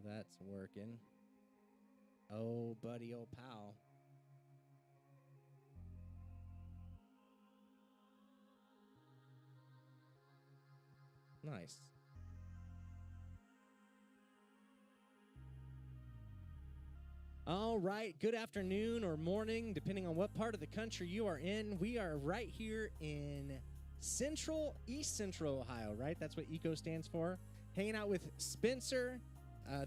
that's working. Oh, buddy, old pal. Nice. All right, good afternoon or morning, depending on what part of the country you are in. We are right here in East Central Ohio, right? That's what ECO stands for. Hanging out with Spencer,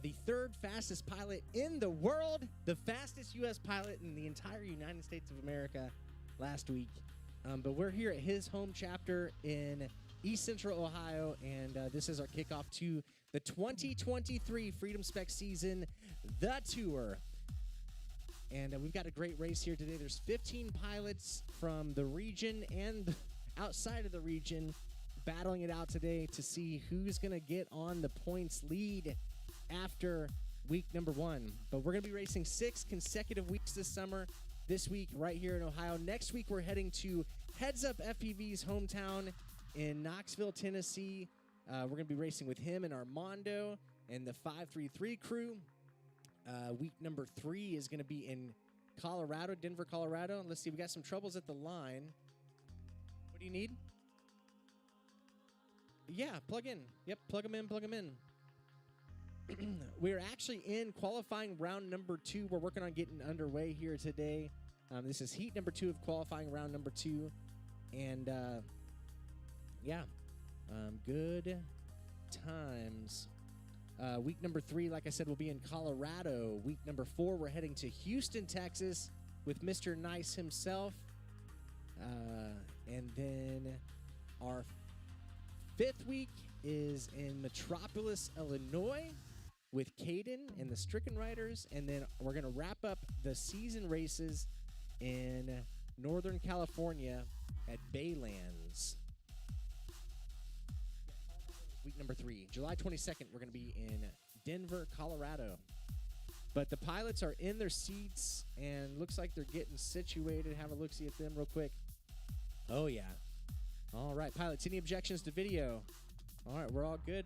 the third fastest pilot in the world, the fastest U.S. pilot in the entire United States of America last week. But we're here at his home chapter in East Central Ohio, and this is our kickoff to the 2023 Freedom Spec season, the Tour. And we've got a great race here today. There's 15 pilots from the region and outside of the region battling it out today to see who's going to get on the points lead after week number 1. But we're going to be racing 6 consecutive weeks this summer. This week right here in Ohio. Next week we're heading to Heads Up FPV's hometown in Knoxville, Tennessee. We're going to be racing with him and Armando and the 533 crew. Week number 3 is going to be in Colorado, Denver, Colorado. Let's see, we got some troubles at the line. What do you need? Yeah, plug in. Yep, plug them in. We're actually in qualifying round number 2. We're working on getting underway here today. This is heat number 2 of qualifying round number 2. And, good times. Week number 3, like I said, will be in Colorado. Week number 4, we're heading to Houston, Texas with Mr. Nice himself. And then our 5th week is in Metropolis, Illinois with Caden and the Stricken Riders. And then we're going to wrap up the season races in Northern California at Baylands. Week number 3, July 22nd, we're going to be in Denver, Colorado. But the pilots are in their seats and looks like they're getting situated. Have a look-see at them real quick. Oh, yeah. All right, pilots, any objections to video? All right, we're all good.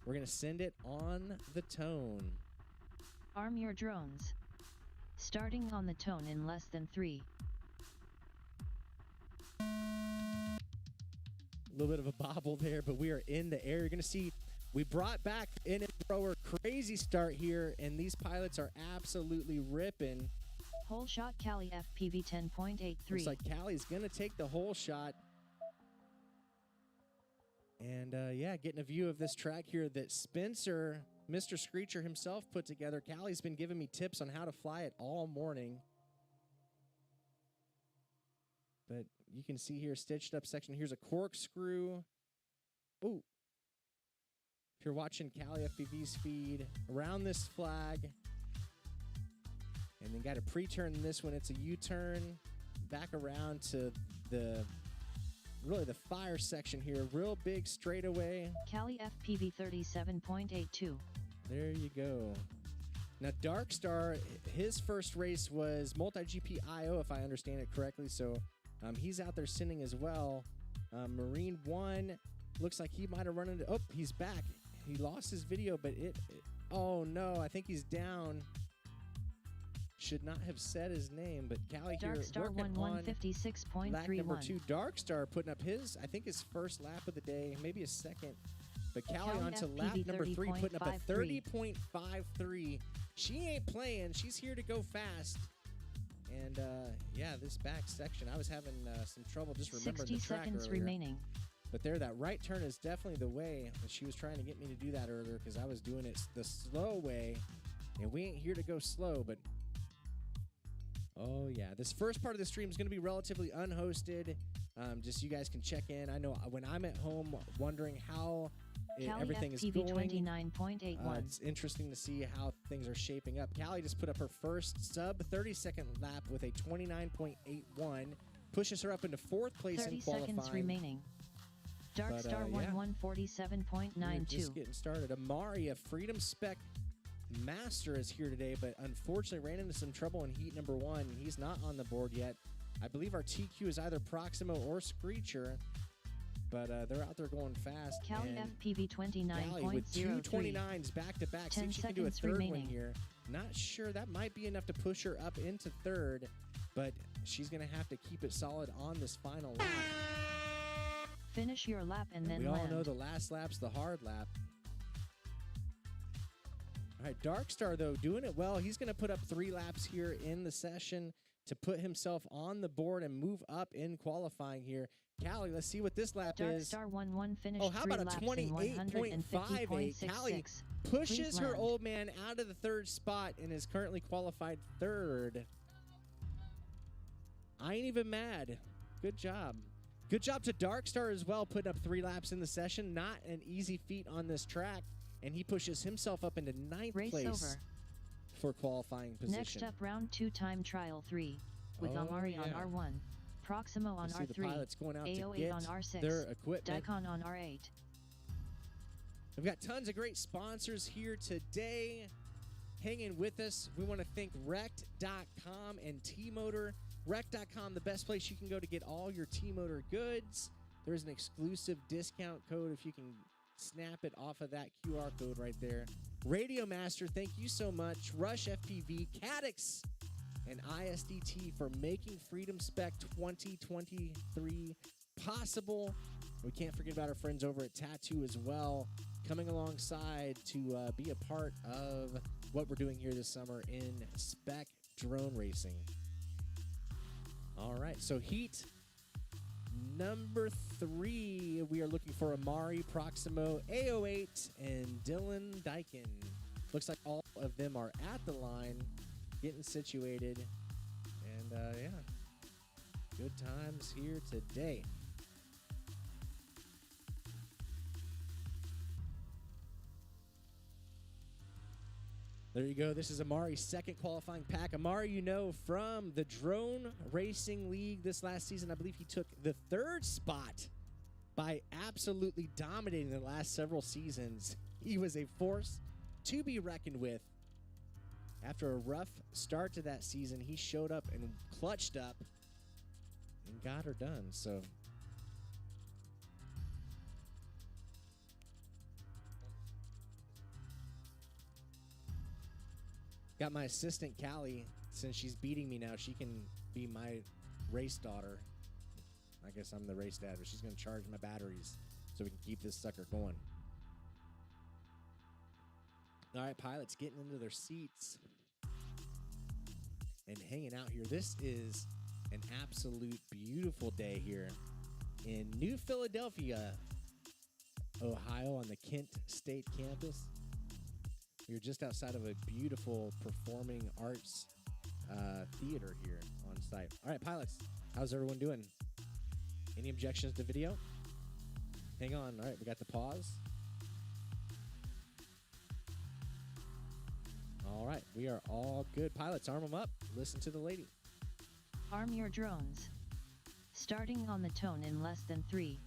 We're going to send it on the tone. Arm your drones. Starting on the tone in less than 3. A little bit of a bobble there, but we are in the air. You're going to see we brought back in and thrower crazy start here, and these pilots are absolutely ripping. Whole shot Cali FPV 10.83. Looks like Cali's going to take the whole shot. And getting a view of this track here that Spencer, Mr. Screecher himself, put together. Cali's been giving me tips on how to fly it all morning. But you can see here, stitched up section. Here's a corkscrew. Oh. If you're watching Cali FPV's feed, around this flag. And then got a pre-turn in this one. It's a U-turn. Back around to the fire section here. Real big straightaway. Cali FPV 37.82. There you go. Now, Darkstar, his first race was Multi-GP IO, if I understand it correctly. So he's out there sending as well. Marine 1 looks like he might have run into... Oh, he's back. He lost his video, but oh, no, I think he's down. Should not have said his name, but Cali here Darkstar working on 156.31. lap number 2. Darkstar putting up his first lap of the day, maybe his second. But Cali on to lap number 3, putting up a 30.53. She ain't playing. She's here to go fast. And, this back section, I was having some trouble just remembering the track 60 seconds earlier. remaining. But there, that right turn is definitely the way. She was trying to get me to do that earlier because I was doing it the slow way. And we ain't here to go slow, but... Oh, yeah. This first part of the stream is going to be relatively unhosted. Just you guys can check in. I know when I'm at home wondering how everything is going. 29.81. It's interesting to see how things are shaping up. Cali just put up her first sub 30-second lap with a 29.81. Pushes her up into 4th place in qualifying. 30 seconds remaining. Darkstar 1147.92. Just getting started. Amari, a Freedom Spec Master, is here today, but unfortunately ran into some trouble in heat number 1. He's not on the board yet. I believe our TQ is either Proximo or Screecher. but they're out there going fast. Cali and FPV Cali with 2 29.03. 29s back to back. See 10 if she can do a seconds third one remaining. here. Not sure. That might be enough to push her up into third, but she's going to have to keep it solid on this final lap. Finish your lap and then We all land. know the last lap's the hard lap. All right, Darkstar, though, doing it well. He's going to put up 3 laps here in the session to put himself on the board and move up in qualifying here. Callie, let's see what this lap is. Darkstar 1-1 finished Oh, how 3 about a laps in 28.58? Callie 150.66. pushes her land. old man out of the third spot and is currently qualified third. I ain't even mad. Good job. Good job to Darkstar as well, putting up 3 laps in the session. Not an easy feat on this track, and he pushes himself up into 9th Race place over. for qualifying position. Next up, round 2 time trial 3 with Oh, Amari on yeah. R1, Proximo on I see the R3, pilots going out to AO8 get on R6, their equipment. Daikon on R8. We've got tons of great sponsors here today hanging with us. We want to thank Rect.com and T-Motor. Rect.com, the best place you can go to get all your T-Motor goods. There's an exclusive discount code if you can snap it off of that QR code right there. Radio Master, thank you so much. Rush FPV, Cadix, and ISDT for making Freedom Spec 2023 possible. We can't forget about our friends over at Tattoo as well, coming alongside to be a part of what we're doing here this summer in Spec drone racing. All right, so heat number 3, we are looking for Amari, Proximo, AO8, and Dylan Dyken. Looks like all of them are at the line, getting situated, and yeah, good times here today. There you go. This is Amari's second qualifying pack. Amari, you know, from the Drone Racing League this last season, I believe he took the 3rd spot by absolutely dominating the last several seasons. He was a force to be reckoned with. After a rough start to that season, he showed up and clutched up and got her done. So got my assistant, Callie. Since she's beating me now, she can be my race daughter. I guess I'm the race dad, but she's going to charge my batteries so we can keep this sucker going. All right, pilots getting into their seats and hanging out here. This is an absolute beautiful day here in New Philadelphia, Ohio, on the Kent State campus. You're just outside of a beautiful performing arts theater here on site. All right, pilots, how's everyone doing? Any objections to video? Hang on. All right, we got the pause. All right, we are all good. Pilots, arm them up. Listen to the lady. Arm your drones. Starting on the tone in less than 3.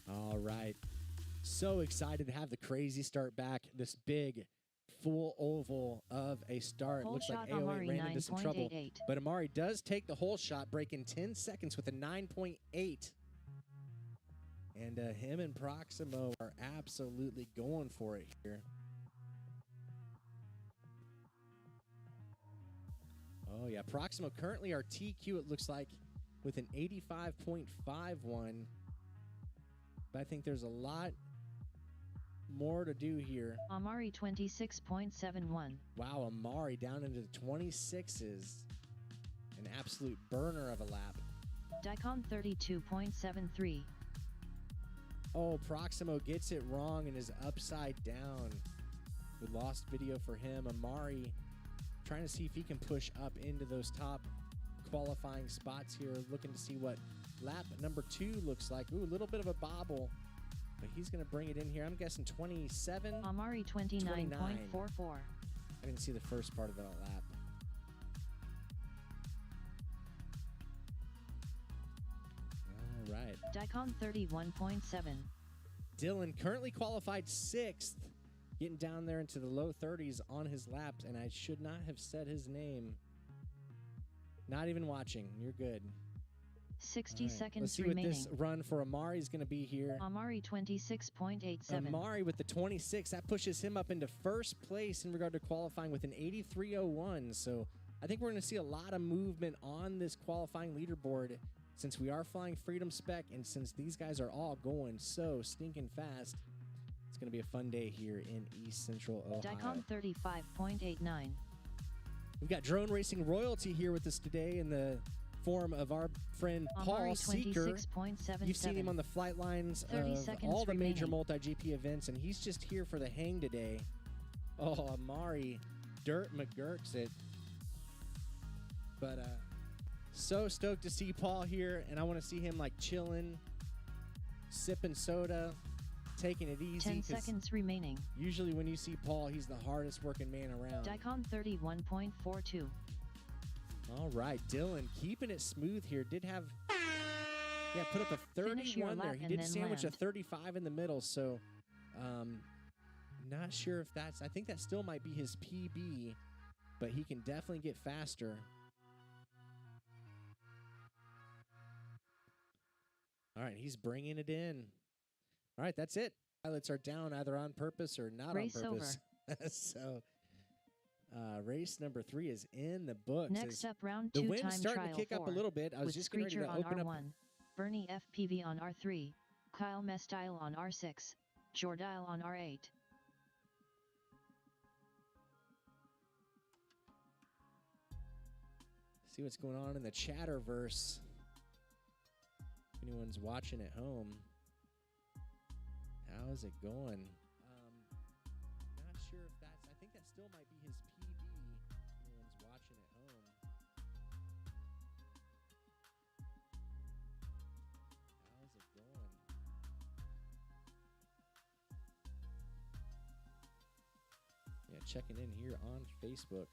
All right. So excited to have the crazy start back. This big, full oval of a start. Whole Looks like shot AO8 Amari ran into some trouble. 9.88. But Amari does take the whole shot, breaking 10 seconds with a 9.8. And him and Proximo are absolutely going for it here. Oh, yeah. Proximo currently our TQ, it looks like, with an 85.51. But I think there's a lot more to do here. Amari 26.71. Wow, Amari down into the 26s. An absolute burner of a lap. Daikon 32.73. Oh, Proximo gets it wrong and is upside down. We lost video for him. Amari trying to see if he can push up into those top qualifying spots here. Looking to see what lap number 2 looks like. Ooh, a little bit of a bobble, but he's going to bring it in here. I'm guessing 27. Amari 29.44. I didn't see the first part of that lap. All right. Daikon 31.7. Dylan currently qualified 6th, getting down there into the low 30s on his laps, and I should not have said his name. Not even watching. You're good. 60 All right. seconds Let's see remaining. what this run for Amari is going to be here. Amari 26.87. Amari with the 26. That pushes him up into first place in regard to qualifying with an 83.01. So I think we're going to see a lot of movement on this qualifying leaderboard since we are flying Freedom Spec and since these guys are all going so stinking fast. It's going to be a fun day here in East Central Ohio. Dicom 35.89. We've got Drone Racing Royalty here with us today in the form of our friend Amari Paul Seeker. 26.77. You've seen him on the flight lines 30 of seconds all the major remaining. multi-GP events, and he's just here for the hang today. Oh, Amari Dirt McGurks it. But so stoked to see Paul here, and I want to see him like chilling, sipping soda, taking it easy. 10 seconds remaining. Usually when you see Paul, he's the hardest working man around. Dicom 31.42. All right, Dylan keeping it smooth here. Did have, put up a Finish your 31 there. lap He and did then sandwich land. a 35 in the middle, so not sure if that's, I think that still might be his PB, but he can definitely get faster. All right, he's bringing it in. All right, that's it. Pilots are down either on purpose or not Race on purpose. So race number 3 is in the books. Next up, round The 2 wind's time starting trial to kick 4. up a little bit. I was with just getting ready Screecher to on open up. R1, Bernie FPV on R3, Kyle Mestyle on R6, Jordile on R8. See what's going on in the chatterverse. If anyone's watching at home, how is it going? Not sure if that's, I think that still might be his PB. If anyone's watching at home. How's it going? Yeah, checking in here on Facebook.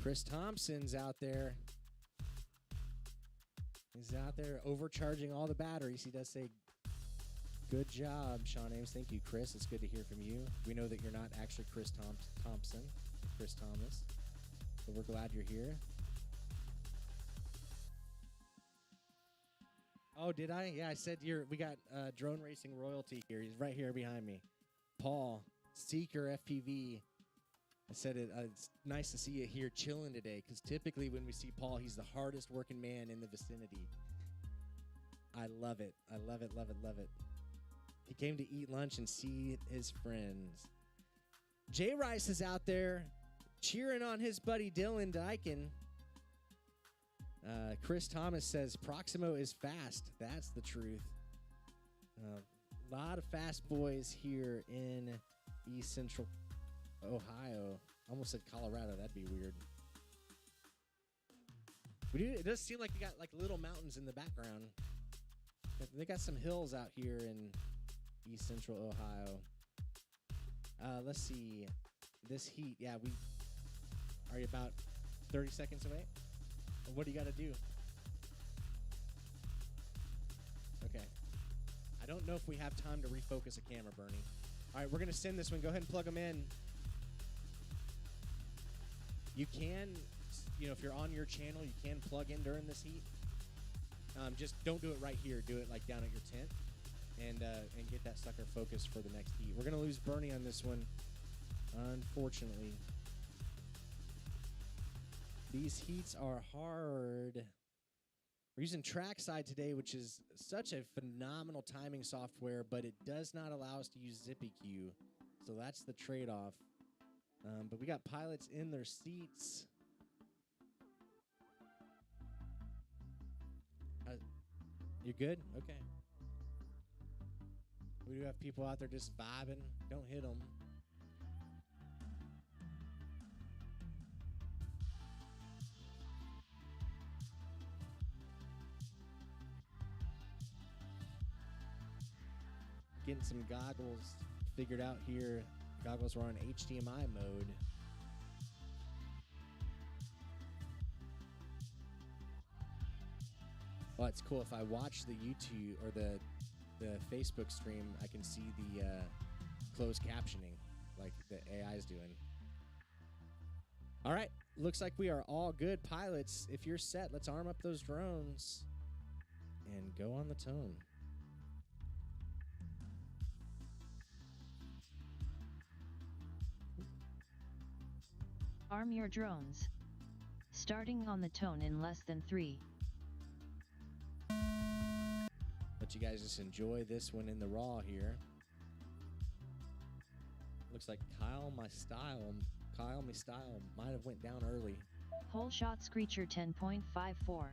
Chris Thompson's out there. He's out there overcharging all the batteries. He does say, good job, Sean Ames. Thank you, Chris. It's good to hear from you. We know that you're not actually Chris Thompson, Chris Thomas. But we're glad you're here. Oh, did I? Yeah, I said we got Drone Racing Royalty here. He's right here behind me. Paul, Seeker FPV. I said it's nice to see you here chilling today, because typically when we see Paul, he's the hardest working man in the vicinity. I love it. I love it, love it, love it. He came to eat lunch and see his friends. Jay Rice is out there cheering on his buddy Dylan Dyken. Chris Thomas says Proximo is fast. That's the truth. A lot of fast boys here in East Central Ohio. Almost said Colorado. That'd be weird. It does seem like you got like little mountains in the background. They got some hills out here in East Central Ohio. Let's see. This heat. Yeah, are you about 30 seconds away? What do you got to do? Okay. I don't know if we have time to refocus a camera, Bernie. All right, we're going to send this one. Go ahead and plug them in. You can, if you're on your channel, you can plug in during this heat. Just don't do it right here. Do it like down at your tent and get that sucker focused for the next heat. We're going to lose Bernie on this one, unfortunately. These heats are hard. We're using Trackside today, which is such a phenomenal timing software, but it does not allow us to use ZippyQ. So that's the trade-off. But we got pilots in their seats. You good? Okay. We do have people out there just vibing. Don't hit them. Getting some goggles figured out here. Goggles are on HDMI mode. Well, it's cool if I watch the YouTube or the the Facebook stream, I can see the closed captioning like the AI is doing. All right, looks like we are all good pilots. If you're set, let's arm up those drones and go on the tone. Arm your drones. Starting on the tone in less than 3. Let you guys just enjoy this one in the raw here. Looks like Kyle My Style might have went down early. Whole shot Screecher 10.54.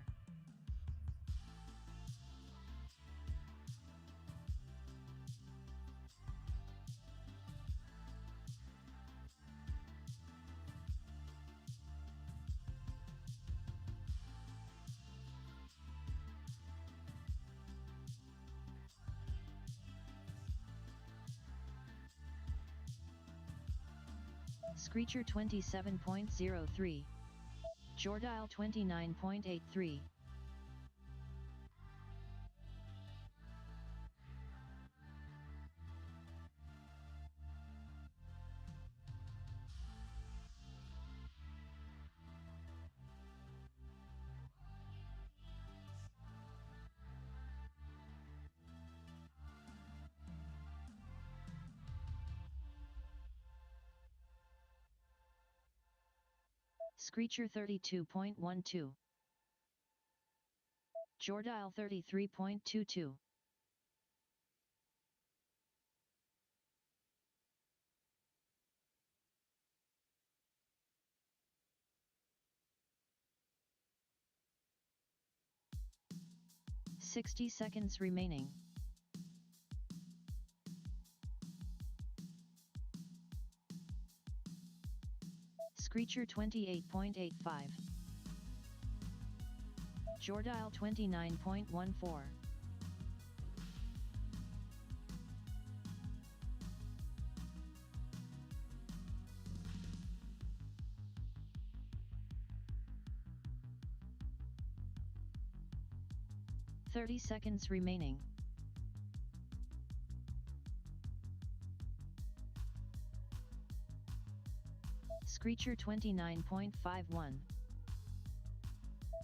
Screecher 27.03. Jordile 29.83. Screecher 32.12. Jordile 33.22. "60 seconds remaining. Screecher 28.85. Jordile 29.14. "30 seconds remaining. Screecher 29.51.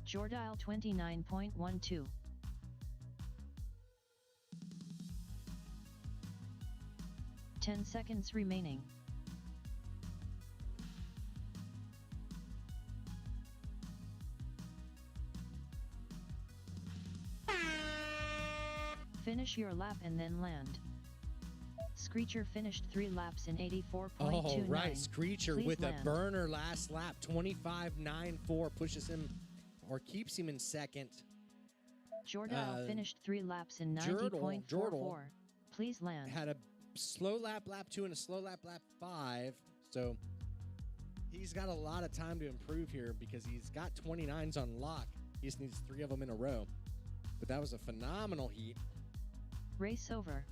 Jordile 29.12. "10 seconds remaining. Finish your lap and then land. Screecher finished 3 laps in 84.29. All right, Screecher Please with land. a burner last lap, 25.94, pushes him or keeps him in second. Jordile finished 3 laps in Jordal 90.44. Please land. Had a slow lap 2 and a slow lap 5, so he's got a lot of time to improve here because he's got 29s on lock. He just needs 3 of them in a row. But that was a phenomenal heat. Race over.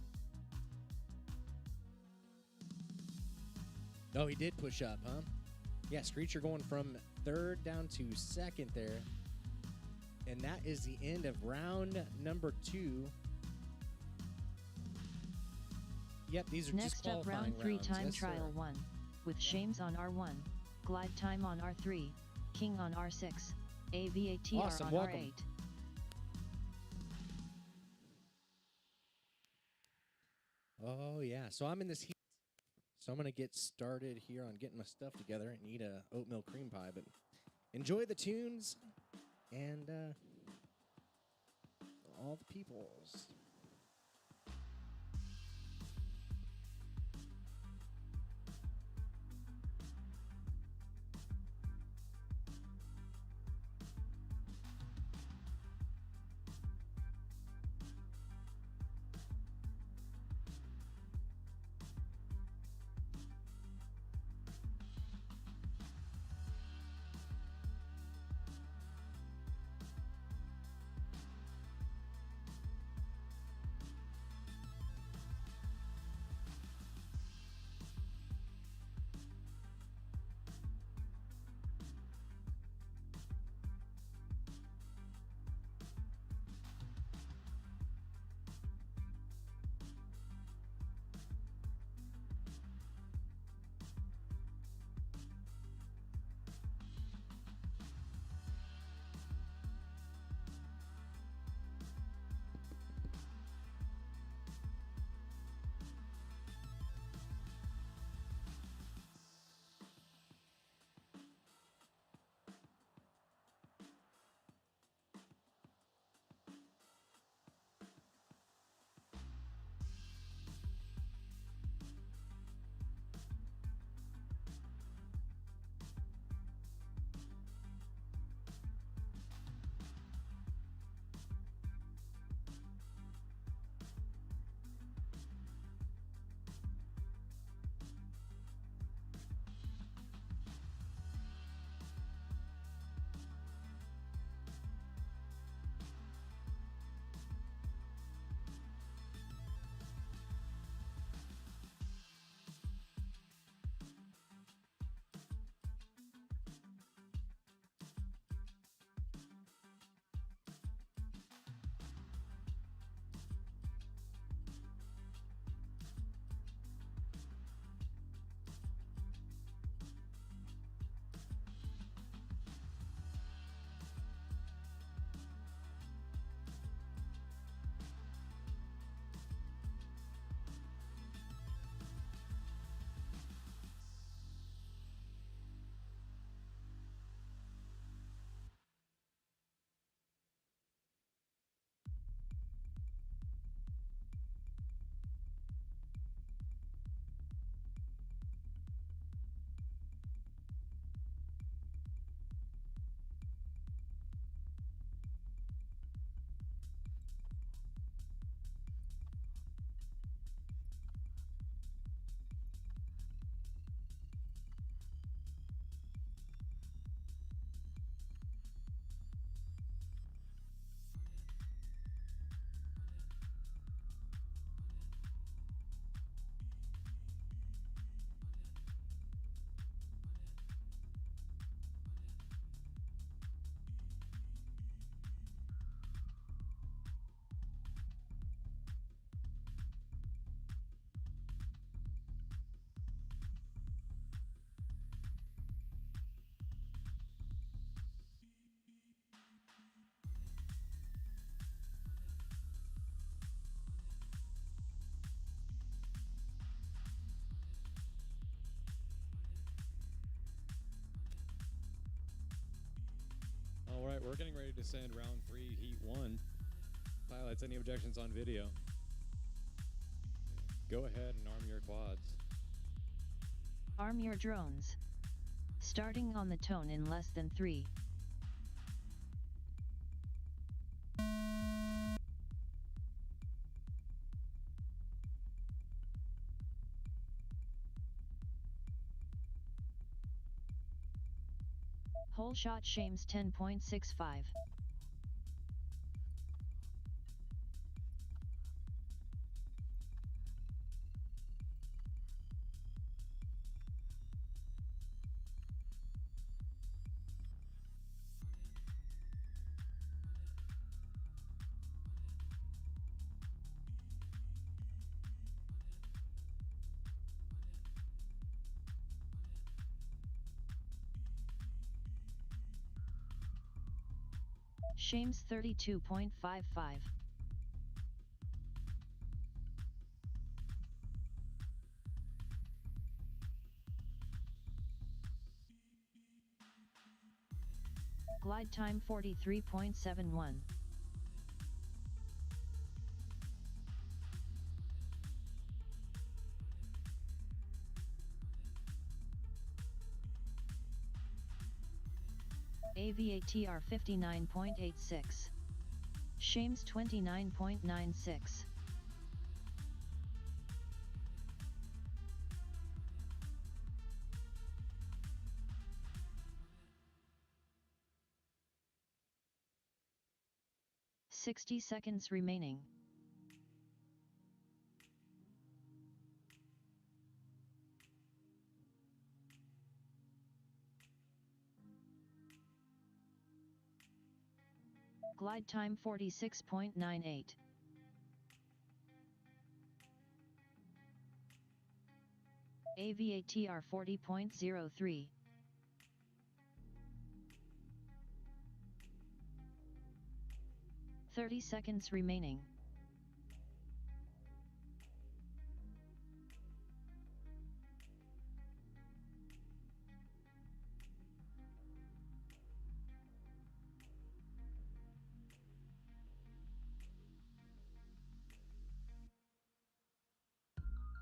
Oh, he did push up, huh? Yeah, Screecher going from 3rd down to 2nd there. And that is the end of round number 2. Yep, these are just Next up, qualifying round 3 rounds. time Yes, trial sir. 1. With Shames on R1, Glide Time on R3, King on R6, AVATR Awesome, on welcome. R8. Oh, yeah. So I'm in this heat. So I'm going to get started here on getting my stuff together and eat a oatmeal cream pie. But enjoy the tunes and all the peoples. we're getting ready to send round 3, heat 1. Pilots, any objections on video? Go ahead and arm your quads. Arm your drones. Starting on the tone in less than 3. Whole shot shames 10.65. Shames 32.55. Glide time 43.71. AVATR 59.86. Shames 29.96. "60 seconds remaining. Glide time 46.98. AVATR 40.03. "30 seconds remaining.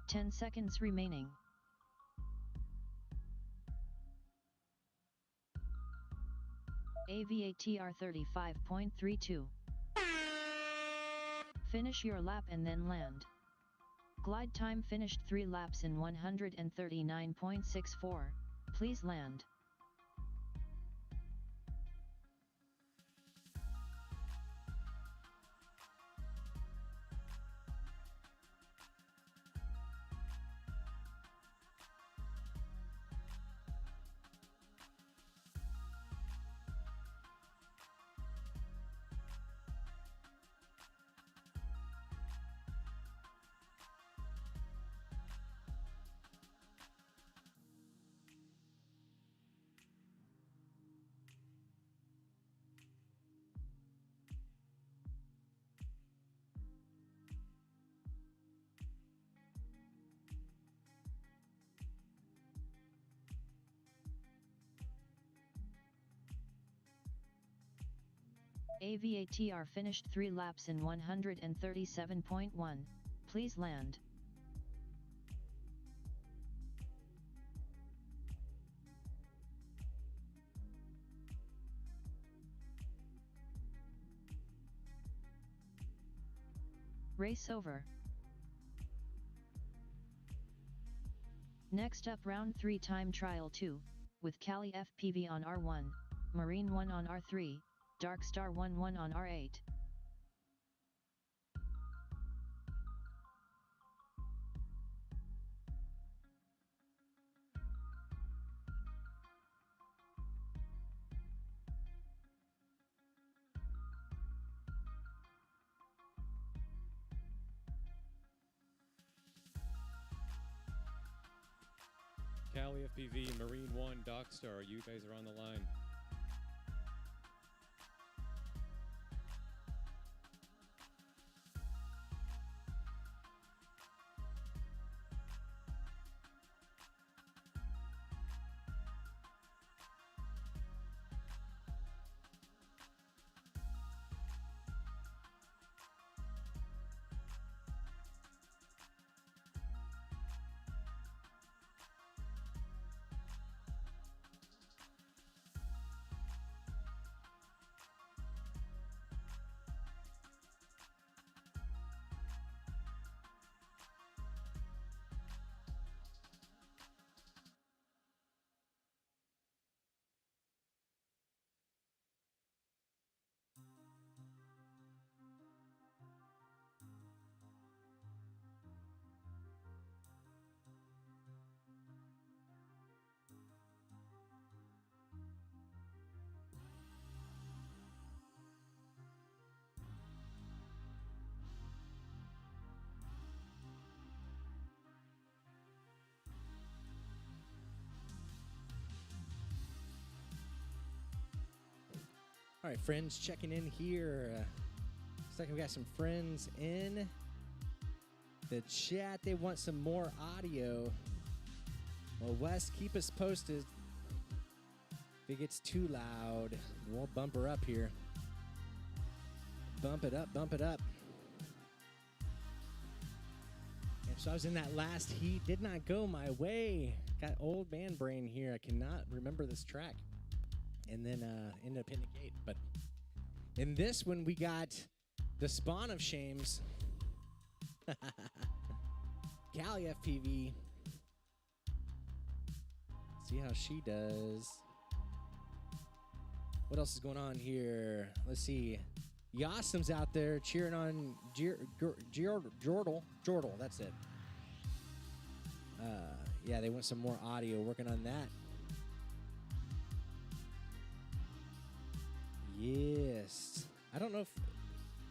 "10 seconds remaining. AVATR 35.32. Finish your lap and then land. Glide time finished 3 laps in 139.64. Please land. AVATR finished 3 laps in 137.1. Please land. Race over. Next up, round 3 time trial 2, with Cali FPV on R1, Marine 1 on R3, Darkstar 1 on R8. Cali FPV, Marine 1, Darkstar, you guys are on the line. All right, friends, checking in here. Looks like we got some friends in the chat. They want some more audio. Well, Wes, keep us posted. If it gets too loud, we'll bump her up here. Bump it up, bump it up. And so I was in that last heat. Did not go my way. Got old man brain here. I cannot remember this track. And then ended up hitting a gate. But in this one, we got the spawn of shames. Callie FPV. See how she does. What else is going on here? Let's see. Yasim's out there cheering on Jordal. That's it. Yeah, they want some more audio. Working on that. Yes. I don't know if,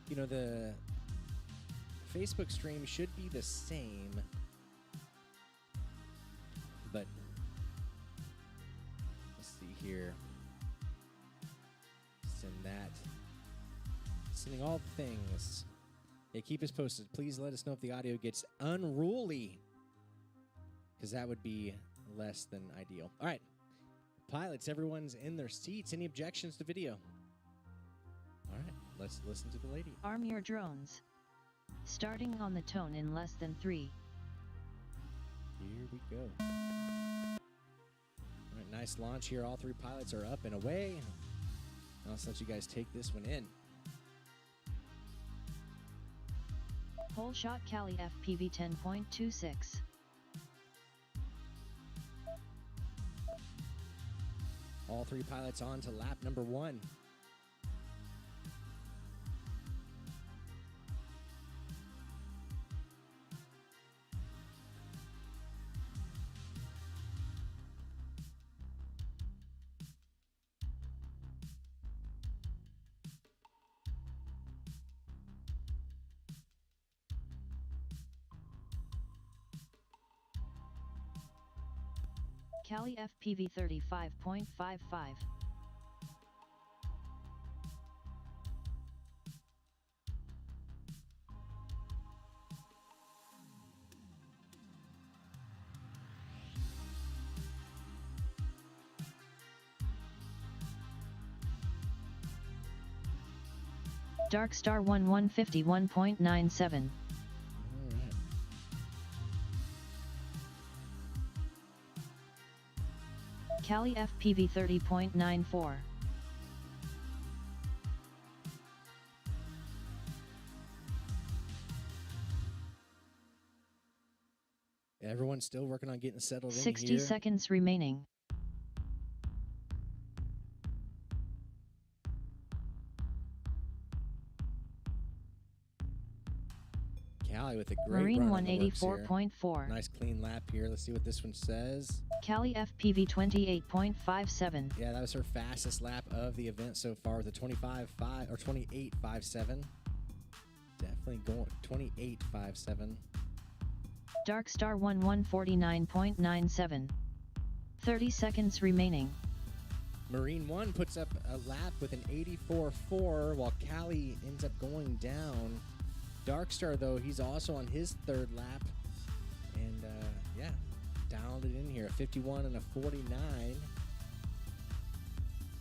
you know, the Facebook stream should be the same. But let's see here. Send that. Sending all the things. Yeah, keep us posted. Please let us know if the audio gets unruly, because that would be less than ideal. All right. Pilots, everyone's in their seats. Any objections to video? All right, let's listen to the lady. Arm your drones. Starting on the tone in less than 3. Here we go. All right, nice launch here. All 3 pilots are up and away. I'll let you guys take this one in. Whole shot Callie FPV 10.26. All 3 pilots on to lap number 1. Callie FPV 35.55. Darkstar 1151.97. Callie FPV 30.94. Everyone's still working on getting settled in here. 60 seconds remaining. Callie with a great Marine run on the works here. 184.4. Nice clean lap here. Let's see what this one says. Callie FPV 28.57. Yeah, that was her fastest lap of the event so far with a 25.5 or 28.57. Definitely going 28.57. Darkstar 1149.97. 30 seconds remaining. Marine 1 puts up a lap with an 84.4 while Callie ends up going down. Darkstar, though, he's also on his 3rd lap. And, yeah, dialed it in here. A 51 and a 49.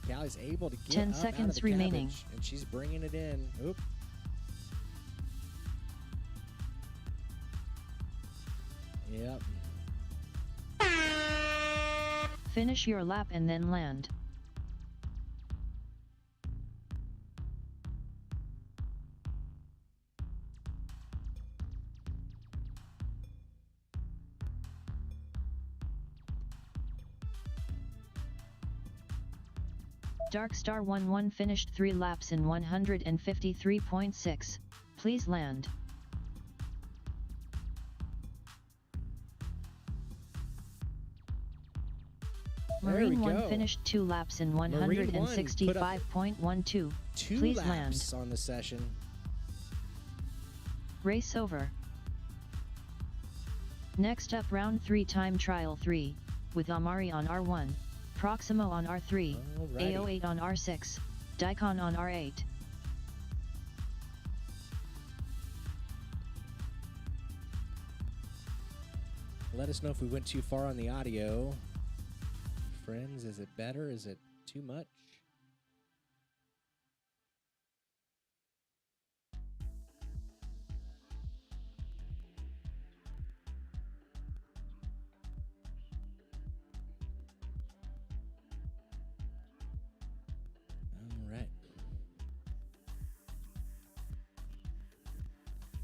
Callie's able to get 10 up seconds out of the remaining. cabbage, and she's bringing it in. Oop. Yep. Finish your lap and then land. Darkstar 11 finished 3 laps in 153.6. Please land. Marine 1 finished 2 laps in 165.12. Please laps land. On the session. Race over. Next up, round 3 time trial 3, with Amari on R1, Proximo on R3, Alrighty. AO8 on R6, Daikon on R8. Let us know if we went too far on the audio. Friends, is it better? Is it too much? All right.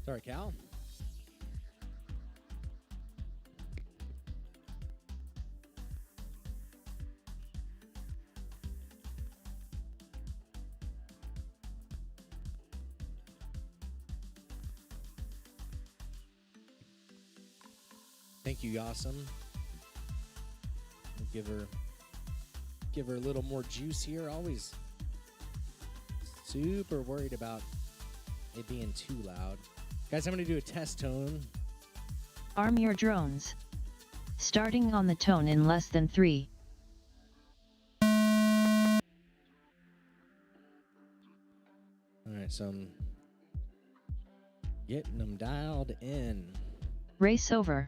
Sorry, Cal. Thank you, Awesome. Give her a little more juice here. Always super worried about it being too loud. Guys, I'm going to do a test tone. Arm your drones. Starting on the tone in less than 3. All right, so I'm getting them dialed in. Race over.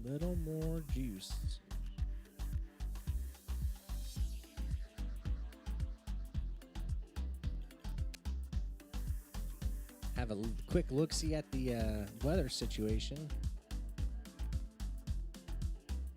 Little more juice. Have a quick look-see at the weather situation.